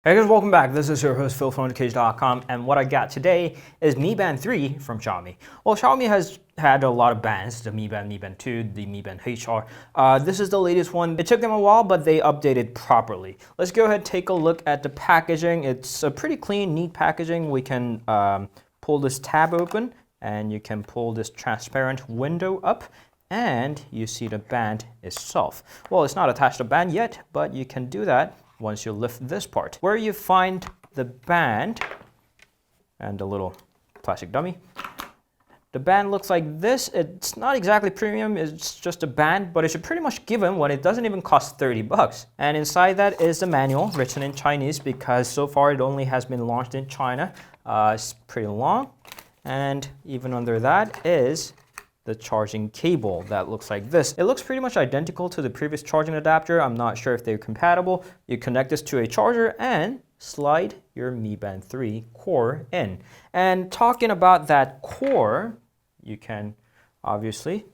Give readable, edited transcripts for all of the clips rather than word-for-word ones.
Hey guys, welcome back. This is your host Phil from underKG.com, and what I got today is Mi Band 3 from Xiaomi. Well, Xiaomi has had a lot of bands, the Mi Band, Mi Band 2, the Mi Band HR. This is the latest one. It took them a while, but they updated properly. Let's go ahead and take a look at the packaging. It's a pretty clean, neat packaging. We can pull this tab open, and you can pull this transparent window up, and you see the band itself. Well, it's not attached to the band yet, but you can do that once you lift this part. Where you find the band and the little plastic dummy. The band looks like this. It's not exactly premium, it's just a band, but it should pretty much give them when it doesn't even cost 30 bucks. And inside that is the manual written in Chinese because so far it only has been launched in China. It's pretty long. And even under that is the charging cable that looks like this. It looks pretty much identical to the previous charging adapter. I'm not sure if they're compatible. You connect this to a charger and slide your Mi Band 3 core in. And talking about that core, you can obviously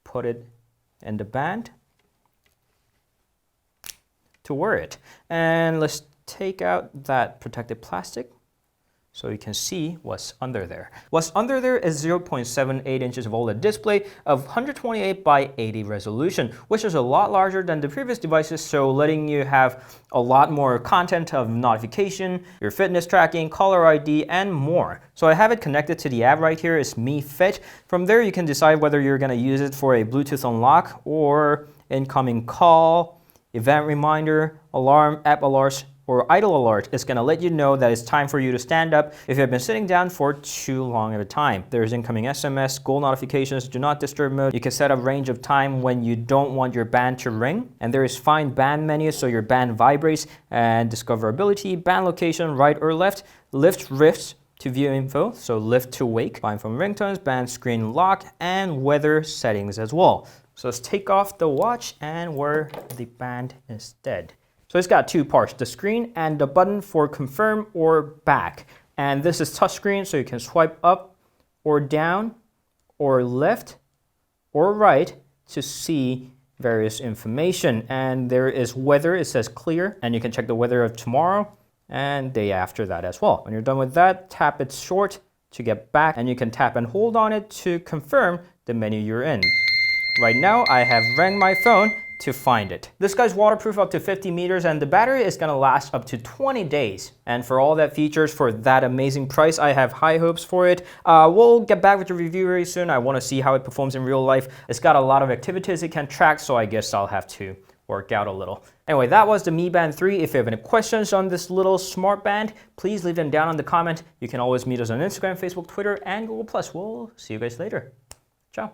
put it in the band to wear it. And let's take out that protective plastic so you can see what's under there. What's under there is 0.78 inches of OLED display of 128 by 80 resolution, which is a lot larger than the previous devices, so letting you have a lot more content of notification, your fitness tracking, caller ID, and more. So I have it connected to the app right here. It's Mi Fit. From there, you can decide whether you're going to use it for a Bluetooth unlock or incoming call, event reminder, alarm, app alerts, or idle alert. Is going to let you know that it's time for you to stand up if you have been sitting down for too long at a time. There's incoming SMS, goal notifications, do not disturb mode. You can set a range of time when you don't want your band to ring. And there is find band menu so your band vibrates, and discoverability, band location, right or left, lift wrist to view info, so lift to wake, find from ringtones, band screen lock, and weather settings as well. So let's take off the watch and wear the band instead. So it's got two parts, the screen and the button for confirm or back. And this is touchscreen, so you can swipe up or down or left or right to see various information. And there is weather, it says clear, and you can check the weather of tomorrow and day after that as well. When you're done with that, tap it short to get back, and you can tap and hold on it to confirm the menu you're in. Right now, I have rang my phone to find it. This guy's waterproof up to 50 meters, and the battery is gonna last up to 20 days. And for all that features for that amazing price, I have high hopes for it. We'll get back with the review very soon. I wanna see how it performs in real life. It's got a lot of activities it can track, so I guess I'll have to work out a little. Anyway, that was the Mi Band 3. If you have any questions on this little smart band, please leave them down in the comment. You can always meet us on Instagram, Facebook, Twitter, and Google+. We'll see you guys later. Ciao.